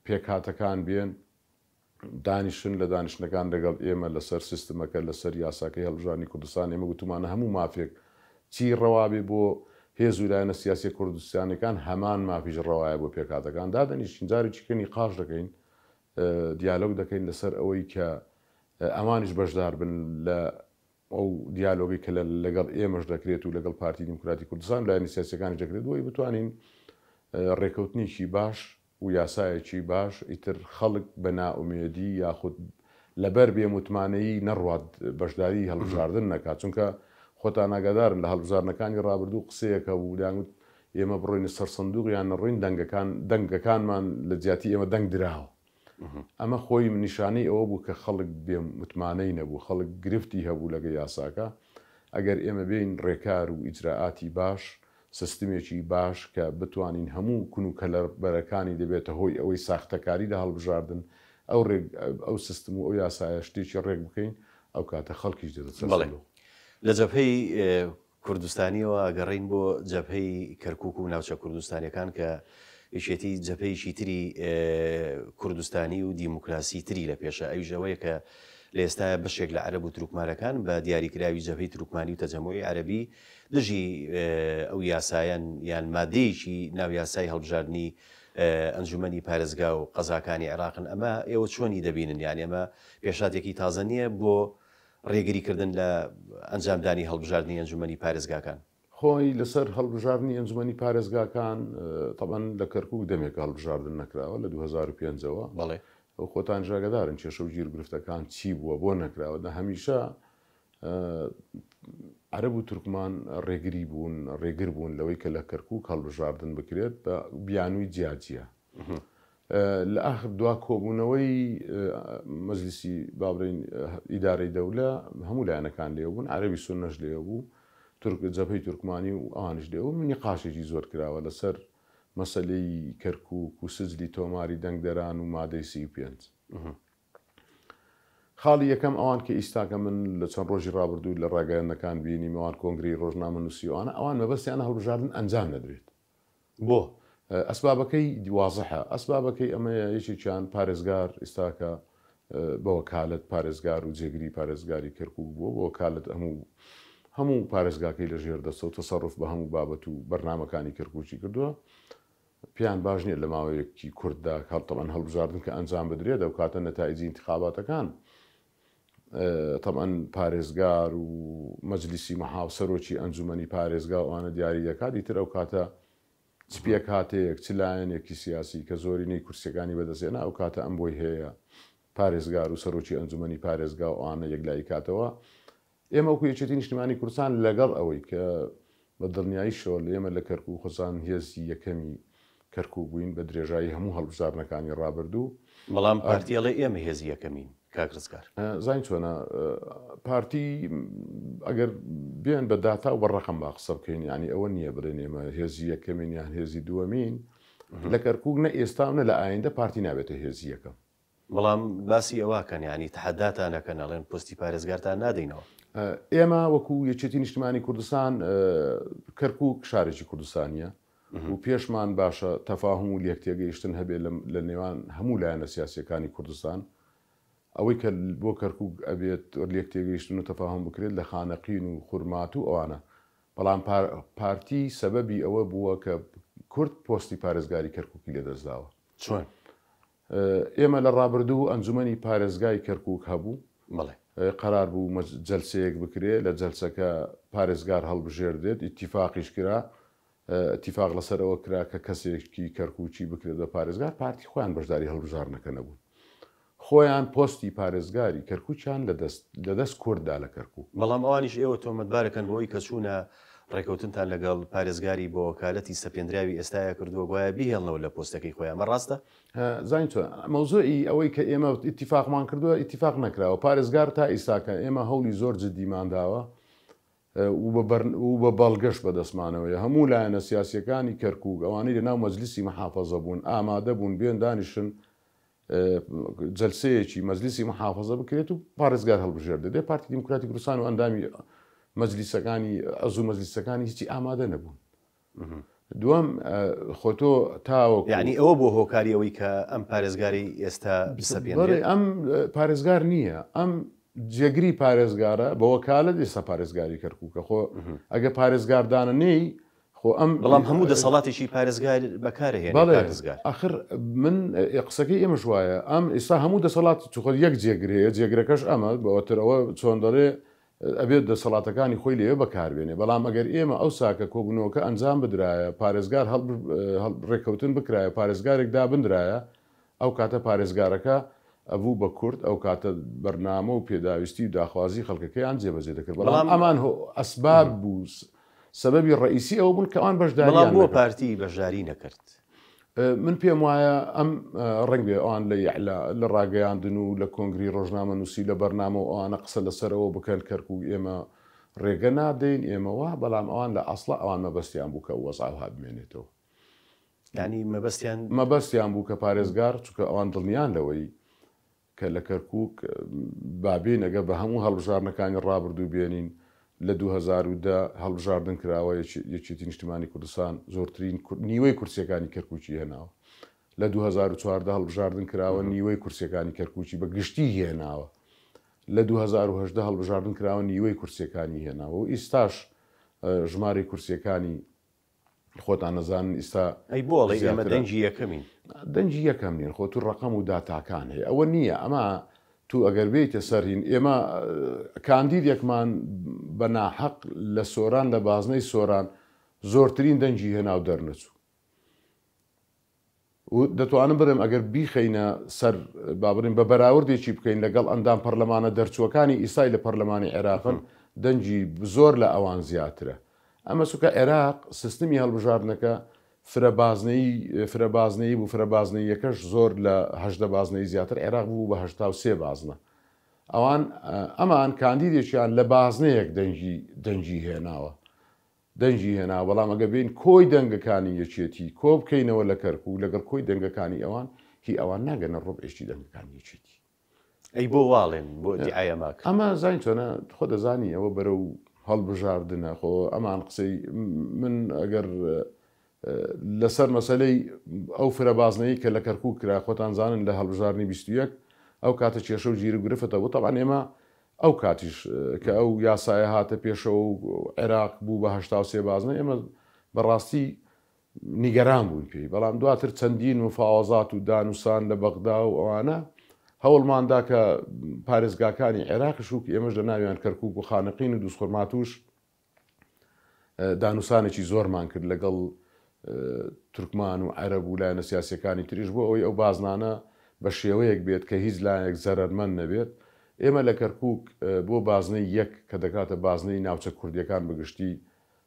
پێکهاتەکان بێن دانیشتن لە دانیشتەکان لەگەڵ ئێمە لەسەر سیستمەکە لەسەر یاساکەی هەڵبژاردننی کوردستان ئێمە گوتمانە هەموو مافێک چی ڕەوابێ بۆ هێز و لایەنە سیاسی کوردستانەکان هەمان مافیش ڕەوایە بۆ پێکهاتەکان دادەنیشتین جاریچکردنی قاش دەکەین دیالۆگ دەکەین لەسەر ئەوەی کە ئەمانیش بەشدار بن لە ئەو دیالۆگی کە لەگەڵ ئێمەش دەکرێت و لەگەڵ پارتی دیموکراتی کوردستان لایەنی سیاسیەکانی دەکرێت بۆی بتوانین ڕێکەوتنیکی باش و یاسایەکی باش ئیتر خەڵک بە نائومێدی یاخود لەبەر بێ متمانەیی نەڕوات بەشداری هەڵبژاردن نەکات چونکە خۆتان ئاگادارن لە هەڵبژاردنەکانی ڕابردوو قسەیەکە بوو دەیانگوت ئێمە بڕۆینە سەر سندوق یان نەڕۆین دەنگەکانمان لە جیاتی ئێمە دەنگ دراوە ئەمە خۆی نیشانەی ئەوە بوو کە خەڵک بێ متمانەی نەبوو خەڵک گرفتی هەبوو لەگە یاساکە ئەگەر ئێمە بین ڕێکار و ئیجراعاتی باش سیستمێکی باش کە بتوانین هەموو کون و کەلەبەرەکانی دەبێتە هۆی ئەوەی ساختەکاری لە هەڵبژاردن ئەو سیستم و ئەو یاسایە شتێکی ڕێک بکەین ئەو کاتە خەڵکیش دێتە لە جەبهەی کوردستانیەوە گەڕین بۆ جەبهەی کەرکووک و ناوچە کوردستانیەکان کە یشێتی جەپەیەکی تری کوردستانی و دیموکراسی تری لە پێشە ئەوژەوەیە کە لە ئێستا بەشێک لە عەرەب و تروکمانەکان بە دیاریکراوی جەبهەی تروکمانی و تەجەمۆی عەرەبی دژی ئەو یاسایان یان مادەیەکی ناو یاسای هەڵبژاردننی ئەنجومەنی پارێزگا و قەزاکانی عێراقن. ئەمە ئێوە چۆنی دەبینن؟ یانی ئەمە پێشاتێکی تازە نییە بۆ ڕێگریکردن لە ئەنجامدانی هەڵبژاردننی ئەنجومەنی پارێزگاکان؟ خۆی لەسەر هەڵبژاردننی ئەنجومەنی پارێزگاکان تەبەن لە کەرکووک دەمێک هەڵبژاردن نەکراوە لە 2005ەوە. بەڵێ ئەو خۆتان ژاگەدارن کێشە و گیرگرفتەکان چی بووە بۆ نەکراوە. هەمیشە عەرەب و تورکمان ڕێگر بوون لەوەی کە لە کەرکووک هەڵبژاردن بکرێت بە بیانووی جیاجیە. لە ئاخر دوا کۆبوونەوەی مەجلیسی بابرین ئیدارەی دەولە هەموو لایەنەکان لێ بوون، عەرەبی سوننەش لێ بوو، جەبهەی تورکمانی و ئەوانش لێ بوو. نیقاشێکی زۆر کراوە لەسەر مەسەلەی کەرکووک و سجلی تۆماری دەنگدەران و مادەی 35. خاڵی یەکەم ئەوان کە ئیستاکە من لە چەند ڕۆژی ڕابردوو لە ڕاگەیەندەکان بینیم ئەوان کۆنگری ڕۆژنامە نووسیوانە ئەوان مەبەستیانە هەڵبژاردن ئەنجام نەدرێت. بۆ ئەسبابەکەی واضحە. ئەسبابەکەی ئەمەیە یەکێکیان پارێزگار ئێستاکە بە وەکالەت پارێزگار و جێگری پارێزگاری کەرکووک بووە بۆ وەکالەت هەموو پارێزگاکەی لە ژێر دەستە و تەسەڕف بە هەموو بابەت و بەرنامەکانی کەرکووکی کردووە. پیان باش نییە لە ماوەیەکی کورددا هەڵتەمەەن هەڵبژاردن کە ئەنجام بدرێت دەو کاتە نەتایجی انتخاباتەکان تەمەەن پارێزگار و مەجلیسی مەحاو سەرۆکی ئەنجومەنی پارێزگا ئەوانە دیاری دەکات. ئیتر ئەو کاتە چپیە کاتێک چ لایەنێکی سیاسی کە زۆرینەی کورسەکانی بەدەستێنە ئەو کاتە ئەم بۆی هەیە پارێزگار و سەرۆکی ئەنجومەنی پارێزگا ئەوانە یەکلایی کاتەوە. ئێمە وەکو یەکێتی نیشتیمانی کوردستان لەگەڵ ئەوەی کە بە دڵنیایی شۆڵ ئێمە لە کەرکووک خۆزان هێزی یەکەمی کەرکووک بووین بە درێژایی هەموو هەڵبژاردنەکانی ڕابردوو. بەڵام پارتیەڵێ ئێمە هێزی یەکەمین کاکرزگار زین چۆنە پارتی ئەگەر بێن بە داتا و بەڕەقەم با قسە بکەین، ینی ئەوە نییە بڵێن ئێمە هێزی یەکەمین یان هێزی دووەمین. لە کەرکووک نە ئێستا نە لە ئایندە پارتی نابێتە هێزی یەکەم. بەڵام باسی ئەوەکەن ینی تەحەداتانەکەن ئەڵێن پستی پارێزگارتان نادەینەوە. ئێمە وەکو یەکێتی نیشتیمانی کوردستان کەرکووک شارێکی کوردستانیە و پێشمان باشە تەفاهم و لێکتێگەیشتن هەبێت لە نێوان هەموو لایەنە سیاسیەکانی کوردستان. ئەوەی کە بۆ کەرکووک ئەبێت لێکتێگەیشتن و تەفاهم بکرێت لە خانەقین و خورمات و ئەوانە. بەڵام پارتی سەبەبی ئەوە بووە کە کورد پۆستی پارێزگاری کەرکووکی لێدەستداوە. چۆن؟ ئێمە لە ڕابردوو ئەنجومەنی پارێزگای کەرکووک هەبوو. بڵێ قرار بوو جەلسەیەک بکرێت لە جەلسەکە پارێزگار هەڵبژێردێت ئیتیفاقیش کرا. ئیتیفاق لەسەرەوە کرا کە کەسێکی کەرکووکی بکرێت بە پارێزگار. پارتی خۆیان بەشداری هەڵبژارنەکە نەبوون. خۆیان پۆستی پارێزگاری کەرکووکیان لەدەست کورددا لە کەرکووک. بەڵام ئەوانیش ئێوە تۆمەتبارەکەن بۆی کە چوونە ڕێکەوتنتان لەگەڵ پارێزگاری بۆ وەکالەتی سەپێنراوی ئێستاە کردووە گوایە بیهێڵنەوە لە پۆستەکەی خۆیان. مە ڕاستە؟ زین چۆن مەوزوعی ئەوەی کە ئێمە ئیتیفاقمان کردووە ئیتیفاق نەکراوە. پارێزگار تا ئیساکە ئێمە هەوڵی زۆر جددیمانداوە و بە بەڵگەشت بەدەستمانەوەیە. هەموو لایەنە سیاسیەکانی کەرکووک ئەوانەی لەناو مەجلیسی مەحافەزە بوون ئامادە بوون بێن دانیشن جەلسەیەکی مەجلیسی مەحافەزە بکرێت و پارێزگار هەڵبژێردێت. دێ پارتی دیموکراتی کوردستان و ئەندامی مەجلیسەکانی ئەزوو مەجلیسەکانی هیچی ئامادە نەبوون. دووەم خۆتۆ تاوە یعنی ئەوە بۆ هۆکاری ئەوەی کە ئەم پارێزگاری ئێستا بسەپێنێت. ئەم پارێزگار نییە، ئەم جێگری پارێزگارە بە وەکالەت ئێستا پارێزگاری کەرکووکە. خۆ ئەگە پارێزگاردانە نەی بەڵام هەموو دەسەڵاتێکی پارێزگار بەکارهێن. ئاخر من قسەکەی ئێمەش وایە ئەم ئێستا هەموو دەسەڵات چخۆ یەک جێگرەیە جێگرەکەش ئەمە بەوەترەوە چۆن دەڵێ ئەبێت دەسەڵاتەکانی خۆی لێوە بەکاربێنێ. بەڵام ئەگەر ئێمە ئەو ساکە کۆبوونەوەکە ئەنجام بدرایە پارێزگار ڕێکەوتن بکرایە پارێزگارێکدا بندرایە ئەو کاتە پارێزگارەکە ئەبوو بە کورد ئەو کاتە بەرنامە و پێداویستی و داخوازی خەڵکەکەیان جێبەجێ دەکرد. بەڵام ئەمان ئەسباب بوو سبەبی ڕئیسی ئەو بوون کە ئەوان بەشداریان بۆ پارتی بەشداری نەکرد. من پێم وایە ئەم ڕەنگ بێ ئەوان لە ڕاگەیاندن و لە کۆنگری ڕۆژنامە نووسی لە بەرنامە و ئەوانە قسە لەسەرەوە بکەن کەرکووک ئێمە ڕێگە نادەین ئێمەوە. بەڵام ئەوان لە ئەسڵە ئەوان مەبەستیان بوو کە وەزعاو هابمێنێتەوە. ینی مەبەستیان بوو کە پارێزگار چونکە ئەوان دڵنیان لەوەی کە لە کەرکووک بابین ئەگە بە هەموو هەڵبژارنەکانی ڕابردوو بێنین لە 2010 هەڵبژاردن کراوە یەکێتی نیشتیمانی کوردستان زۆرترین نیوەی کورسیەکانی کەرکووکی هێناوە. لە 2014 هەڵبژاردن کراوە نیوەی کورسیەکانی کەرکووکی بە گشتی هێناوە. لە 2010 هەڵبژاردن کراوە نیوەی کورسیەکانی هێناوە و ئیستاش ژمارەی کورسیەکانی خۆتان نەزانن ئێستا ئەی بۆڵی ئێمە دەنجی یەکەمین دەنجی یەکەم نین خۆ تو ڕقم و داتاکان هەیە ئەوە نییە ئەمە تو ئەگەر بێتە سەرهین ئێمە کاندیدێکمان بە ناحەق لە سۆران لە بازنەی سۆران زۆرترین دەنجی هێنا و دەرنەچوو و دەتوانم بڵێم ئەگەر بیخەینە سەر بابرین بە بەراوردێکی بکەین لەگەڵ ئەندام پەرلەمانە دەرچووەکانی ئیسای لە پەرلەمانی عێراقن دەنجی زۆر لە ئەوان زیاترە. ئەمە سوکە عێراق سیستمی هەڵبژاردنەکە فرەبازنەی بوو فرەبازنەی یەکەش زۆر لە 18 بازنەی زیاتر عێراق بوو بە 83 بازنە. ئەمان کاندیدێکیان لە بازنەیەک دەنجی هێناوە بەڵام ئەگە بین کۆی دەنگەکانی یەکێتی کۆ بکەینەوە لە کەرکوو لەگەڵ کۆی دەنگەکانی ئەوان هی ئەوان ناگەنە ڕۆبئشتی دەنگەکانی یەکێتی. ئەی بۆ واڵێن بۆ دیعایە ماک ئەمە زین چۆنە خۆ دەزانی ئەوە بەرە و هەڵبژاردنە خۆ ئەمان قسەی من ئەگەر لەسەر مەسەلەی ئەو فرەبازنەی کە لە کەرکوو کرا خۆتان زانن لە هەڵبژاردننی 21 ئەو کاتە کێشە و گیر و گرفتەوە تەبان ئێمە ئەو کاتیش کە ئەو یاسایە هاتە پێشەوە و عێراق بوو بە 83 بازنە ئێمە بەڕاستی نیگەران بوون پێی بەڵام دواتر چەندین مفاوەزات و دانووسان لە بەغدا و ئەوانە هەوڵماندا کە پارێزگاکانی عێراقش و ئێمەش لە ناویان کەرکووک و خانقین و دووسخۆرماتوش دانووسانێکی زۆرمان کرد لەگەڵ تورکمان و عەرەب و لایەنە سیاسیەکانی تریش بۆ ئەوەی ئەو بازنانە بە شێوەیەک بێت کە هیچ لایەک زەرەرمەند نەبێت. ئێمە لە کەرکووک بۆ بازنەی یەک کە دەکاتە بازنەی ناوچە کوردیەکان بەگشتی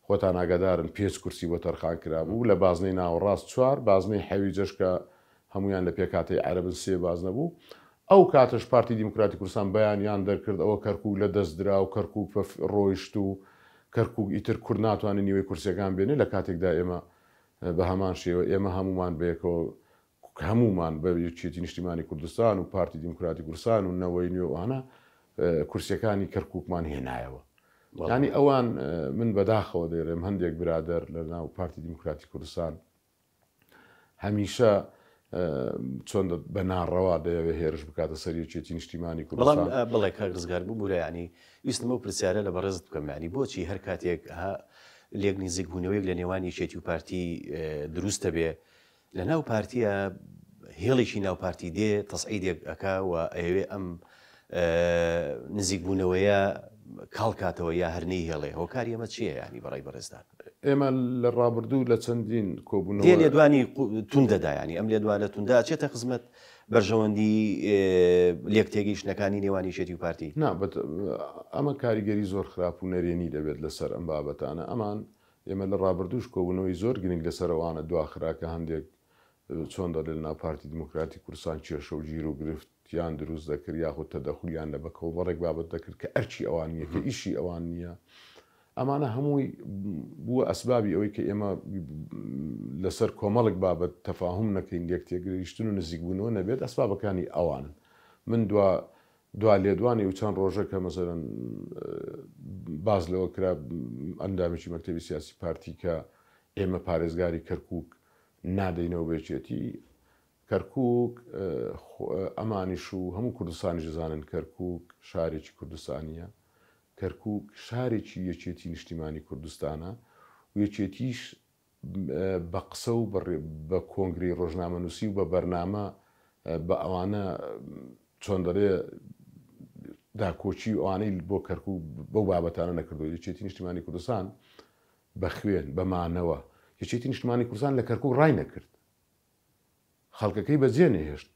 خۆتان ئاگادارن 5 کورسی بۆ تەرخان کرابوو لە بازنەی ناوەڕاست 4 بازنەی حەوی جەشکە هەمویان لە پێکاتی عەرەبن 3 بازنە بوو. ئەو کاتەش پارتی دیموکراتی کوردستان بەیانیان دەرکرد ئەوە کەرکووک لە دەست درا و کەرکووک ڕۆیشت و کەرکووک ئیتر کورد ناتوانێت نیوەی کورسیەکان بێنێ لە کاتێکدا ئێمە بە هەمان شێوە ئێمە هەمومان بەیەکەوە هەمومان بە یەکێتی نیشتیمانی کوردستان و پارتی دیموکراتی کوردستان و نەوەی نوێوانە کورسیەکانی کەرکووکمان هێنایەوە. ینی ئەوان من بەداخەوە دەیڕێم هەندێک برادەر لە ناو پارتی دیموکراتی کوردستان هەمیشە چۆن بە ناڕەوا دەیەوێت هێرش بکاتە سەر یەکێتی نیشتیمانی کوردستان. بەڵام بڵێ کاک ڕزگار بوو بوورە ینی ویستمە و پرسیارە لە بەڕێزت بکەم ینی بۆچی هەر کاتێک لێک نزیک بوونەوەیەک لە نێوان یەکێتی و پارتی دروستە بێ لە ناو پارتیە هێڵێکی ناوپارتی دێ تەسعیدێک ئەکا و ئەوێ ئەم نزیک بوونەوەیە کاڵکاتەوە یا هەرنەی هێڵێ هۆکاری ئەمە چییە ینی بەڕای بەڕێزدان؟ ئێمە لە ڕابردوو لە چەندین کۆبوونەوە لێدوانی توندەدا ینی ئەم لێدوانە توندا چێتە خزمەت بەرژەوەندی لێکتێگەیشتنەکانی نێوانی یەکێتی و پارتی؟ ئەمە کاریگەری زۆر خراپ و نەرێنی دەبێت لەسەر ئەم بابەتانە. ئەمان ئێمە لە ڕابردووش کۆبوونەوەی زۆر گرنگ لەسەرەوانە دواخراکە هەندێک چۆن دەڵێن ناوپارتی دیموکراتی کوردستان کێشە و گیر و گرفتیان دروست دەکرد یاخود تەدەخولیان لە بەکەوبەڕێک بابەت دەکرد کە ئەرچی ئەوان نییە کە ئیشی ئەوان نییە. ئەمانە هەمووی بووە ئەسبابی ئەوەی کە ئێمە لەسەر کۆمەڵک بابەت تەفاهم نەکەین یەکتێگەیشتن و نزیکبوونەوە نەبێت ئەسبابەکانی ئەوانن. من دوا لێدوانی و چەند ڕۆژەکە مەسەرەن باز لەوە کرا ئەندامێکی مەکتەبی سیاسی پارتی کە ئێمە پارێزگاری کەرکووک نادەینەوە بێچێتی کەرکووک ئەمانیش و هەموو کوردستانی دەزانن کەرکووک شارێکی کوردستانیە. کەرکووک شارێکی یەکێتی نیشتیمانی کوردستانە و یەکێتیش بە قسە و بە کۆنگری ڕۆژنامەنووسی و بە بەرنامە بە ئەوانە چۆن دەڵێ داکۆچی ئەوانەی بۆ کەرکووک بەو بابەتانە نەکردو. یەکێتی نیشتیمانی کوردستان بە خوێن بەمانەوە یەکێتی نیشتیمانی کوردستان لە کەرکووک ڕای نەکرد، خەڵکەکەی بەجێ نەهێشت.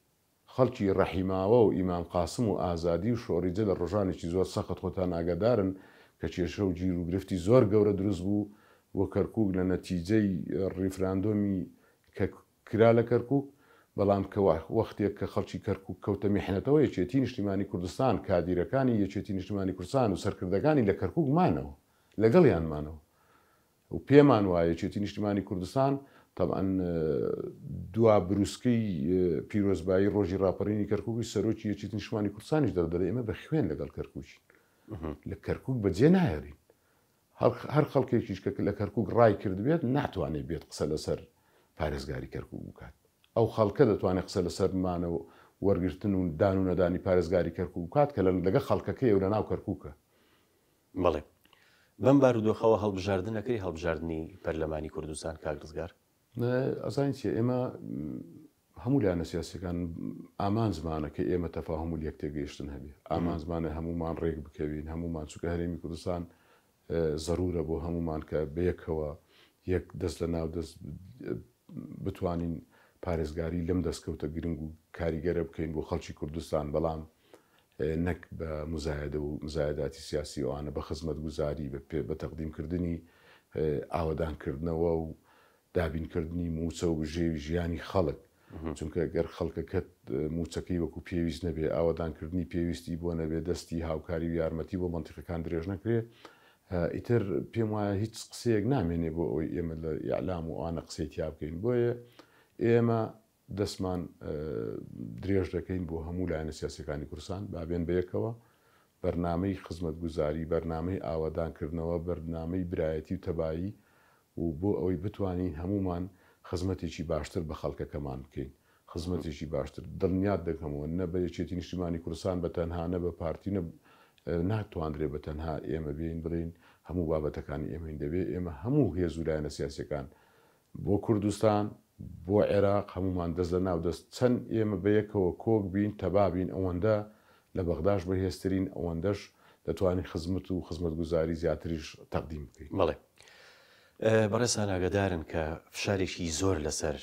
خەڵکی ڕەحیماوە و ئیمام قاسم و ئازادی و شۆڕیجە لە ڕۆژانێکی زۆر سەخت خۆتان ئاگادارن کە کێشە و گیر و گرفتی زۆر گەورە دروست بوو بۆ کەرکووک لە نەتیجەی ڕیفراندۆمی کە کرا لە کەرکووک. بەڵام کە وەختێک کە خەڵکی کەرکووک کەوتە میحنەتەوە یەکێتی نیشتیمانی کوردستان کادیرەکانی یەکێتی نیشتیمانی کوردستان و سەرکردەکانی لە کەرکووک مانەوە لەگەڵیانمانەوە و پێمان وایە یەکێتی نیشتیمانی کوردستان طبعاً دوا بروسکەی پیرۆزبایی ڕۆژی ڕاپەڕینی کەرکووکی سەرۆکی یەکێتی نیشتیمانی کوردستانیش دەردەڵێ ئێمە بە خوێن لەگەڵ کەرکووکی لە کەرکووک بەجێ نایەڕین. هەر خەڵکێکیش کە لە کەرکووک ڕای کرد بێت ناتوانێت بێت قسە لەسەر پارێزگاری کەرکووک بکات. ئەو خەڵکە دەتوانێت قسە لەسەرمانەوە وەرگرتن و دان و نەدانی پارێزگاری کەرکووک بکات کە لەگە خەڵکەکەی و لە ناو کەرکووکە. بەڵێ بەم بارودۆخەوە هەڵبژاردن نەکەی هەڵبژاردننی پەرلەمانی کوردستان کاگرزگار ئەزانین چیە ئێمە هەموو لایەنە سیاسیەکان ئامان زمانە کە ئێمە تەفاهم و یەک تێگەیشتن هەبێ ئامان زمانە هەمومان ڕێک بکەوین هەمومان چووکە هەرێمی کوردستان ضرورە بۆ هەمومان کە بەیەکەوە یەک دەست لە ناو دەست بتوانین پارێزگاری لەم دەستکەوتە گرنگ و کاریگەرە بکەین بۆ خەڵکی کوردستان بەڵام نەک بە مزایدە و مزایداتی سیاسی ئەوانە بە خزمەت گوزاری بە تەقدیمکردنی ئاوەدانکردنەوە و دابینکردنی موچە و ژێوی ژیانی خەڵک چونکە گەر خەڵکەکەت موچەکەی وەکو پێویست نەبێ ئاوەدانکردنی پێویستی بۆ نەبێ دەستی هاوکاری و یارمەتی بۆ منتیقەکان درێژ نەکرێ ئیتر پێم وایە هیچ قسەیەک نامێنێ بۆ ئەوی ئێمە لە یعلام و ئەوانە قسەی تیا بکەین بۆیە ئێمە دەستمان درێژ دەکەین بۆ هەموو لایەنە سیاسیەکانی کوردستان بابێن بەیەکەوە بەرنامەی خزمەتگوزاری بەرنامەی ئاوەدانکردنەوە بەرنامەی برایەتی و تەبایی و بۆ ئەوەی بتوانین هەمومان خزمەتێکی باشتر بە خەڵکەکەمان بکەین خزمەتێکی باشتر دڵنیات دەکەمەوە نە بە یەکێتی نیشتیمانی کوردستان بە تەنها نە بە پارتی ناتوانرێ بە تەنها ئێمە بێین بڵین هەموو بابەتەکانی ئێمەین دەبێت ئێمە هەموو هێز و لایەنە سیاسیەکان بۆ کوردستان بۆ عێراق هەمومان دەست لە ناو دەست چەند ئێمە بەیەکەوە کۆک بین تەبابین ئەوەندە لە بەغداش بەهێزترین ئەوەندەش دەتوانین خزمەت و خزمەتگوزاری زیاتریش تەقدیم بکەین. بەڵێ بەڕێستان ئاگادارن کە فشارێکی زۆر لەسەر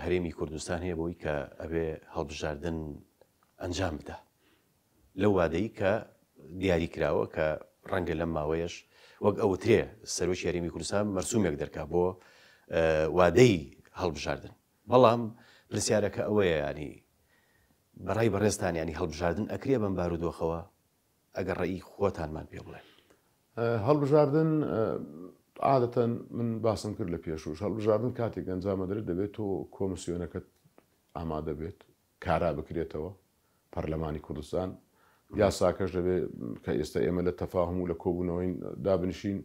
هەرێمی کوردستان هەیە بۆی کە ئەبێ هەڵبژاردن ئەنجام بدە لەو وادەی کە دیاری کراوە کە ڕەنگە لەم ماوەیەش وەک ئەوترێ سەرۆکی هەرێمی کوردستان مەرسومێک دەرکا بۆ وادەی هەڵبژاردن بەڵام پرسیارەکە ئەوەیە ینی بەڕای بەڕێستان ینی هەڵبژاردن ئەکرێ بەم بارودۆخەوە ئەگەر ڕێی خۆتانمان پێ بڵێ هەڵبژاردن عادەتەن من باسم کرد لە پێشوش هەڵبژاردن کاتێک ئەنجامە درێت دەبێت تۆ کۆمسیۆنەکەت ئامادە بێت کارا بکرێتەوە پەرلەمانی کوردستان یاساکەش دەبێت کە ئێستا ئێمە لە تەفاهم و لە کۆبوونەوەی دابنشین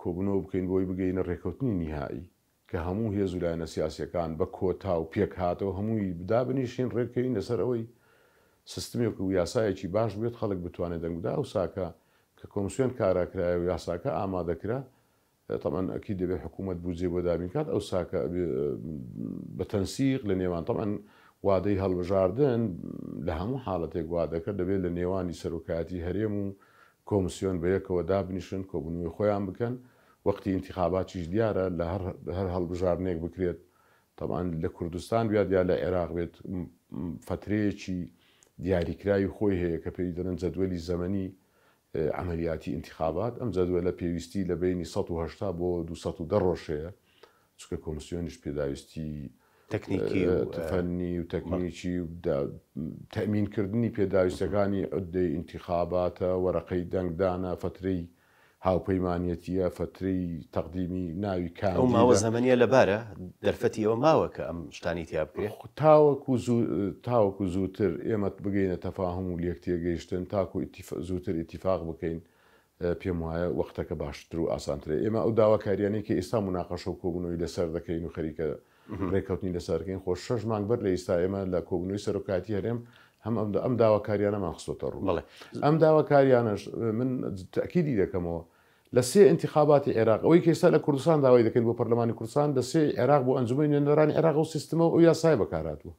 کۆبوونەوە بکەین بۆی بگەینە ڕێکەوتنی نیهایی کە هەموو هێز و لایەنە سیاسیەکان بە کۆتا و پێک هاتەوە هەمووی دابنیشین ڕێکەوین لەسەر ئەوەی سیستمێک و یاسایەکی باش بێت خەڵک بتوانێت دەنگدا و ساکە کە کۆمسیۆن کاراکرایە و یاساکە ئامادەکرا طبعا ئەکی دەبێت حکوومەت بودجێ بۆ دابین کات ئەو ساکە بە تەنسیق لە نێوان طبعا وادەی هەڵبژاردن لە هەموو حاڵەتێک وادەکە دەبێت لە نێوانی سەرۆکایەتی هەرێم و کۆمسیۆن بەیەکەوە دابنیشن کۆبوونەوەی خۆیان بکەن وەختی انتخاباتیش دیارە لە هەر هەڵبژاردنێک بکرێت طبعا لە کوردستان بیاد یا لە عێراق بێت فترەیەکی دیاریکراوی خۆی هەیە کە پێی دەڵێن جەدوەلی زەمەنی عملیاتی انتخابات ئەم جەدوەلە پێویستی لە بینی 180 بۆ 210 ڕۆژەیە چکە کۆمسیۆنیش پێداویستی تەکنیکی فەنی و تەکنیکی و تەمینکردنی پێداویستەکانی عودەی انتخاباتە وەرەقەی دەنگدانە فترەی هاوپەیمانەتیە فترەی تەقدیمی ناوی کام ئەو ماوە زەمەنیە لەبارە دەرفەتی ئەوە ماوە کە ئەم شتانی تیا بکرێت تاوەکو زووتر ئێمە بگەینە تەفاهم و لەکتێگەیشتن تاکو زووتر ئیتیفاق بکەین پێم وایە وەختەکە باشتر و ئاسانترێ ئێمە ئەو داواکاریانەی کە ئێستا مناقەشە و کۆبوونەوەی لەسەر دەکەین و خەریکە ڕێکەوتنی لەسەرکەین خۆ 6 مانگ بەر لە ئێستا ئێمە لە کۆبوونەوەی سەرۆکاتی هەرێم ئەم داواکاریانەمان خستۆتە ڕوو ئەم داواکاریانەش من تەکیدی دەکەمەوە لە سێ انتخاباتی عێراق ئەوەی کێستا لە کوردستان داوای دەکەین بۆ پەرلەمانی کوردستان لە سێ عێراق بۆ ئەنجومەی نوێنەرانی عێراق و سیستمە و یاسای بەکارهاتووە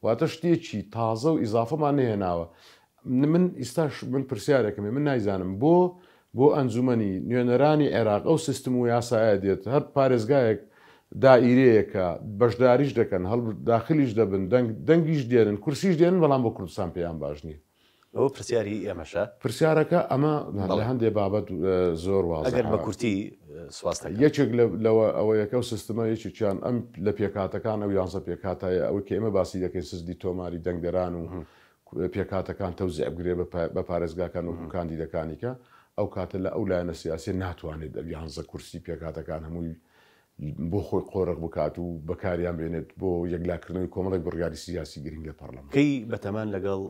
واتە شتێکی تازە و ئیزافەمان نهێناوە من ئێستاش من پرسیارێکم من نایزانم بۆ ئەنجومەنی نوێنەرانی عێراق ئەو سیستم و یاسایە دێت هەر پارێزگایەک دائیرەیەکە بەشداریش دەکەن هەڵ داخلیش دەبن دەنگیش دێنن کورسیش دێنن بەڵام بۆ کوردستان پێیان باش نییە ئەو پرسیاری ئێمەشە پرسیارەکە ئەمە لە هەندێک بابەت زۆر واز ئەگەر بە کورتی سواستە یەکێک لەوە ئەوەیەکە و سیستمە یەکێکیان ئەم لە پێکاتەکان ئەو یانزە پێکاتایە ئەوە کە ئێمە باسی دەکەین سزدی تۆماری دەنگدەران و پێکاتەکان تەوزیع بگرێ بە پارێزگاکان و کاندیدەکانیکە ئەو کاتە لە ئەو لایەنە سیاسی ناتوانێت یانزە کورسی پێکاتەکان هەمووی بۆ خۆی قۆرەق بکات و بەکاریان بێنێت بۆ یەکلاکردنەوەی کۆمەڵێک بڕیاری سیاسی گرنگ لە پەرلەمان. کەی بەتەمان لەگەڵ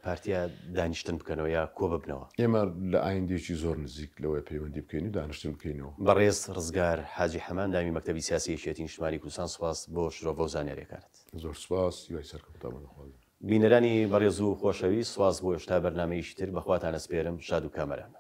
پارتیا دانیشتن بکەنەوە یا کۆ ببنەوە؟ ئێمە لە ئایندێکی زۆر نزیک لەوەی پەیوەندی بکەین و دانیشتن بکەینەوە. بەڕێز ڕزگار حاجی حەمان دامی مەکتەبی سیاسی یەکێتی نیشتیمانی کوردستان سوپاس بۆ شرۆڤە و زانیاریەکانت. زۆر سوپاس یوای سەرکەوتامان دەخوازم. بینەرانی بەڕێز و خۆشەویست سواز بۆ هێشتا بەرنامەیەکی تر بەخواتانە سپێرم شاد و کامەران.